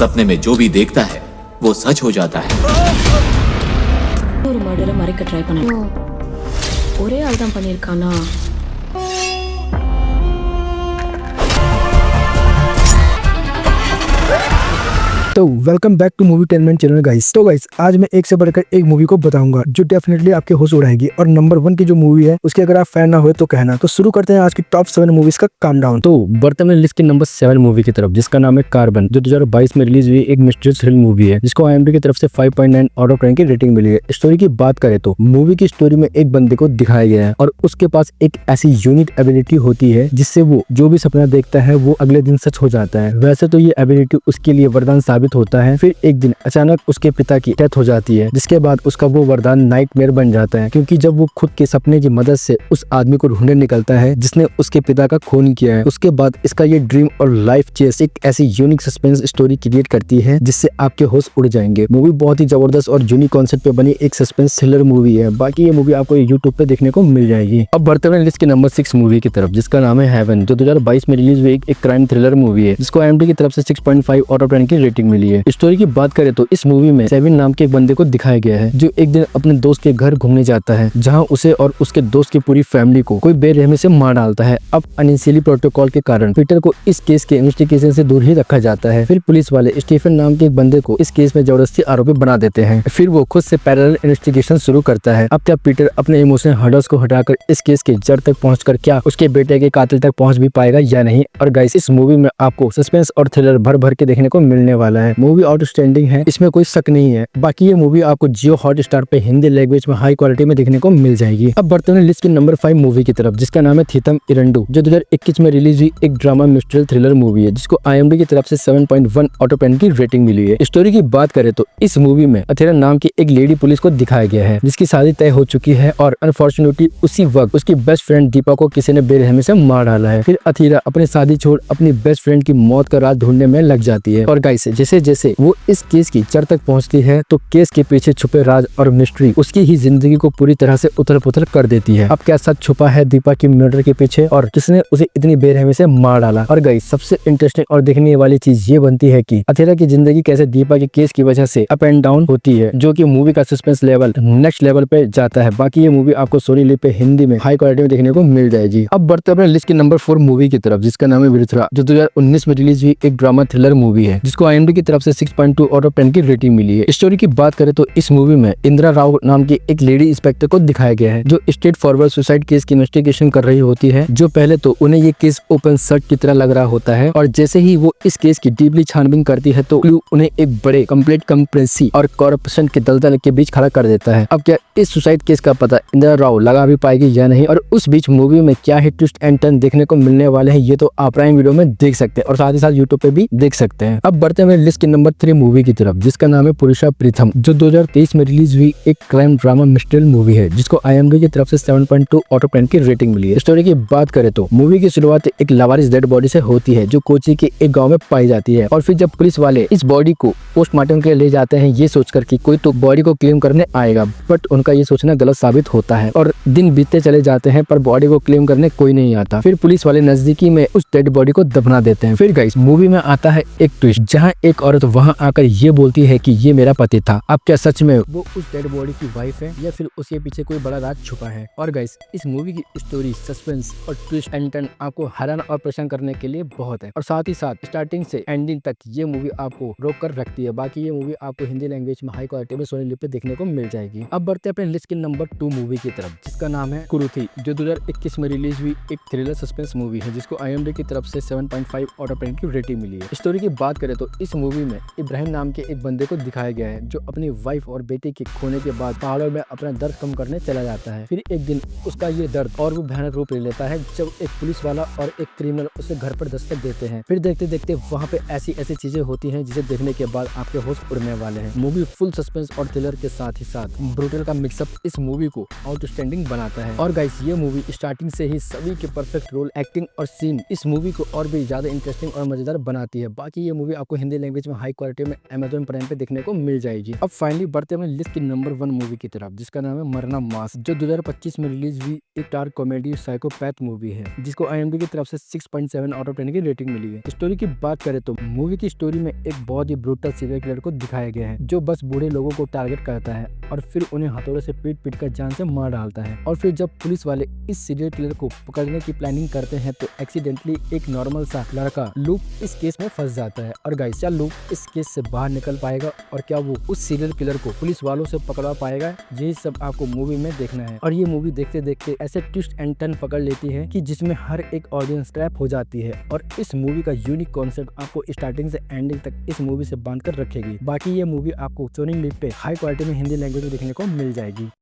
सपने में जो भी देखता है वो सच हो जाता है। ஒரு மர்டரை மறைக்க ட்ரை பண்ணோம். ஒரே ஆள் தான் பண்ணியிருக்கானா? तो welcome back to movietainment channel guys. तो गाइस आज मैं एक से बढ़कर एक मूवी को बताऊंगा जो डेफिनेटली आपके होश उड़ाएगी और नंबर 1 की जो मूवी है उसके अगर आप फैन ना हुए तो कहना। तो शुरू करते हैं आज की टॉप 7 मूवीज का काउंटडाउन। तो बढ़ते हैं लिस्ट की नंबर 7 मूवी की तरफ जिसका नाम है कार्बन, जो 2022 में रिलीज हुई एक मिस्ट्री थ्रिल मूवी है जिसको IMDb की तरफ से 5.9 आउट ऑफ 10 की रेटिंग मिली है। स्टोरी की बात करें तो मूवी की स्टोरी में एक बंदे को दिखाया गया है और उसके पास एक ऐसी यूनिक एबिलिटी होती है जिससे वो जो भी सपना देखता है वो अगले दिन सच हो जाता है। वैसे तो ये एबिलिटी उसके लिए वरदान साबित होता है। फिर एक दिन अचानक उसके पिता की डेथ हो जाती है जिसके बाद उसका वो वरदान नाइटमेयर बन जाता है, क्योंकि जब वो खुद के सपने की मदद से उस आदमी को ढूंढने निकलता है जिसने उसके पिता का खून किया है। उसके बाद इसका ये ड्रीम और लाइफ चेस एक ऐसी यूनिक सस्पेंस स्टोरी क्रिएट करती है जिससे आपके होश उड़ जाएंगे। मूवी बहुत ही जबरदस्त और यूनिक कॉन्सेप्ट पे बनी एक सस्पेंस थ्रिलर मूवी है। बाकी ये मूवी आपको यूट्यूब पे देखने को मिल जाएगी। अब बढ़ते हुए लिस्ट की नंबर 6 मूवी की तरफ जिसका नाम है हेवन, जो 2022 में रिलीज हुई एक क्राइम थ्रिलर मूवी है जिसको IMDb की तरफ से 6.5 आउट ऑफ 10 की रेटिंग मिली है। स्टोरी की बात करें तो इस मूवी में सेविन नाम के एक बंदे को दिखाया गया है जो एक दिन अपने दोस्त के घर घूमने जाता है जहां उसे और उसके दोस्त की पूरी फैमिली को कोई बेरहमी से मार डालता है। अब अनसिली प्रोटोकॉल के कारण पीटर को इस केस के इन्वेस्टिगेशन से दूर ही रखा जाता है। फिर पुलिस वाले स्टीफन नाम के एक बंदे को इस केस में जबरदस्ती आरोपी बना देते हैं। फिर वो खुद से पैरेलल इन्वेस्टिगेशन शुरू करता है। अब क्या पीटर अपने इमोशनल हर्डल्स को हटाकर इस केस के जड़ तक पहुंचकर क्या उसके बेटे के कातिल तक पहुंच भी पाएगा या नहीं। और गाइस इस मूवी में आपको सस्पेंस और थ्रिलर भर भर के देखने को मिलने वाला है। मूवी आउटस्टैंडिंग है, इसमें कोई शक नहीं है। बाकी ये मूवी आपको जियो हॉटस्टार पे हिंदी लैंग्वेज में हाई क्वालिटी में देखने को मिल जाएगी। अब बढ़ते हैं लिस्ट की नंबर 5 मूवी की तरफ जिसका नाम है थीथम इरंडू, जो 2021 में रिलीज हुई एक ड्रामा मिस्ट्री थ्रिलर मूवी है जिसको IMDb की तरफ से 7.1 आउट ऑफ 10 की रेटिंग मिली है। स्टोरी की बात करें तो इस मूवी में अथेरा नाम की एक लेडी पुलिस को दिखाया गया है जिसकी शादी तय हो चुकी है और अनफॉर्चुनेटली उसी वक्त उसकी बेस्ट फ्रेंड दीपा को किसी ने बेरहमी से मार डाला है। फिर अथीरा अपनी शादी छोड़ अपनी बेस्ट फ्रेंड की मौत का राज ढूंढने में लग जाती है। और गाइस जैसे जैसे वो इस केस की जड़ तक पहुंचती है तो केस के पीछे छुपे राज और मिस्ट्री उसकी ही जिंदगी को पूरी तरह से उथल पुथल कर देती है। अब क्या सच छुपा है दीपा की मर्डर के पीछे और जिसने उसे इतनी बेरहमी से मार डाला। और गाइस सबसे इंटरेस्टिंग और देखने वाली चीज ये बनती है कि अथेरा की जिंदगी कैसे दीपा के केस की वजह से अप एंड डाउन होती है, जो कि मूवी का सस्पेंस लेवल नेक्स्ट लेवल पे जाता है। बाकी ये मूवी आपको सोनी लिव पे हिंदी में हाई क्वालिटी में देखने को मिल जाएगी। अब बढ़ते अपने लिस्ट की नंबर 4 मूवी की तरफ जिसका नाम है विरुथरा, जो 2019 में रिलीज हुई एक ड्रामा थ्रिलर मूवी है जिसको IMDb की तरफ से 6.2 आउट ऑफ 10 की रेटिंग मिली है। स्टोरी की बात करें तो इस मूवी में इंदिरा राव नाम की एक लेडी इंस्पेक्टर को दिखाया गया है जो स्ट्रेट फॉरवर्ड सुसाइड केस की इन्वेस्टिगेशन कर रही होती है। जो पहले तो उन्हें ये केस ओपन सर्च की तरह लग रहा होता है और जैसे ही वो इस केस की डीपली छानबीन करती है तो क्लू उन्हें एक बड़े कंप्लीट कंप्रेंसी और करप्शन के दलदल के बीच खड़ा कर देता है। अब क्या इस सुसाइड केस का पता इंदिरा राव लगा भी पाएगी या नहीं, और उस बीच मूवी में क्या ही ट्विस्ट एंड टर्न देखने को मिलने वाले हैं ये तो आप प्राइम वीडियो में देख सकते हैं और साथ ही साथ यूट्यूब पे भी देख सकते हैं। अब बढ़ते हैं लिस्ट की नंबर 3 मूवी की तरफ जिसका नाम है पुरुषा प्रीतम, जो 2023 में रिलीज हुई एक क्राइम ड्रामा मिस्ट्री मूवी है जिसको IMDb की तरफ से 7.2 आउट ऑफ 10 की रेटिंग मिली है। स्टोरी की बात करें तो मूवी की शुरुआत एक लावारिस डेड बॉडी से होती है जो कोची के एक गांव में पाई जाती है। और फिर जब पुलिस वाले इस बॉडी को पोस्टमार्टम के लिए ले जाते हैं ये सोचकर कि कोई तो बॉडी को क्लेम करने आएगा, बट उनका ये सोचना गलत साबित होता है और दिन बीतते चले जाते हैं पर बॉडी को क्लेम करने कोई नहीं आता। फिर पुलिस वाले नजदीकी में उस डेड बॉडी को दफना देते हैं। फिर गाइस मूवी में आता है एक ट्विस्ट जहाँ एक औरत वहाँ आकर ये बोलती है कि ये मेरा पति था। अब क्या सच में वो उस डेड बॉडी की वाइफ है या फिर उसके पीछे कोई बड़ा राज छुपा है। और गाइस इस मूवी की स्टोरी सस्पेंस और ट्विस्ट एंड टर्न आपको हैरान और परेशान करने के लिए बहुत है और साथ ही साथ स्टार्टिंग से एंडिंग तक ये मूवी आपको रोक कर रखती है। बाकी ये मूवी आपको हिंदी लैंग्वेज में हाई क्वालिटी में सोनी लिव पे देखने को मिल जाएगी। अब बढ़ते हैं अपने लिस्ट की नंबर 2 मूवी की तरफ जिसका नाम है कुरुथी, जो 2021 में रिलीज हुई एक थ्रिलर सस्पेंस मूवी है जिसको IMDb की तरफ से 7.5 आउट ऑफ 10 की रेटिंग मिली है। स्टोरी की बात करें तो इस मूवी में इब्राहिम नाम के एक बंदे को दिखाया गया है जो अपनी वाइफ और बेटे के खोने के बाद पहाड़ों में अपना दर्द कम करने चला जाता है। फिर एक दिन उसका ये दर्द और भी भयानक रूप ले लेता है जब एक पुलिस वाला और एक क्रिमिनल उसे घर पर दस्तक देते हैं। फिर देखते देखते वहाँ पे ऐसी चीजें होती हैं जिसे देखने के बाद आपके होश उड़ने वाले हैं। मूवी फुल सस्पेंस और थ्रिलर के साथ ही साथ ब्रूटल का मिक्सअप इस मूवी को आउटस्टैंडिंग बनाता है। और गाइस ये मूवी स्टार्टिंग से ही सभी के परफेक्ट रोल, एक्टिंग और सीन इस मूवी को और भी ज्यादा इंटरेस्टिंग और मजेदार बनाती है। बाकी ये मूवी आपको हिंदी लैंग्वेज में हाई क्वालिटी में Amazon प्राइम पे देखने को मिल जाएगी। अब फाइनली बढ़ते हैं अपनी लिस्ट की नंबर 1 मूवी की तरफ, जिसका नाम है मरना मास, जो 2025 में रिलीज हुई एक डार्क कॉमेडी साइकोपैथ मूवी है, जिसको IMDb की तरफ से 6.7 आउट ऑफ 10 की रेटिंग मिली है। स्टोरी की बात करें तो मूवी की स्टोरी में एक बहुत ही ब्रूटल सीरियल किलर को दिखाया गया है, जो बस बूढ़े लोगों को टारगेट करता है और फिर उन्हें हथौड़े से पीट कर जान से मार डालता है। और फिर जब पुलिस वाले इस सीरियल किलर को पकड़ने की प्लानिंग करते हैं तो एक्सीडेंटली एक नॉर्मल सा लड़का लूप इस केस में फंस जाता है। और गाइस, क्या लूप इस केस से बाहर निकल पाएगा और क्या वो उस सीरियल किलर को पुलिस वालों से पकड़ा पाएगा, यही सब आपको मूवी में देखना है। और ये मूवी देखते देखते ऐसे ट्विस्ट एंड टर्न पकड़ लेती है कि जिसमें हर एक ऑडियंस ट्रैप हो जाती है। और इस मूवी का यूनिक कॉन्सेप्ट आपको स्टार्टिंग से एंडिंग तक इस मूवी से बांध कर रखेगी। बाकी ये मूवी आपको सोनी लिव पे हाई क्वालिटी में हिंदी लैंग्वेज में देखने को मिल जाएगी।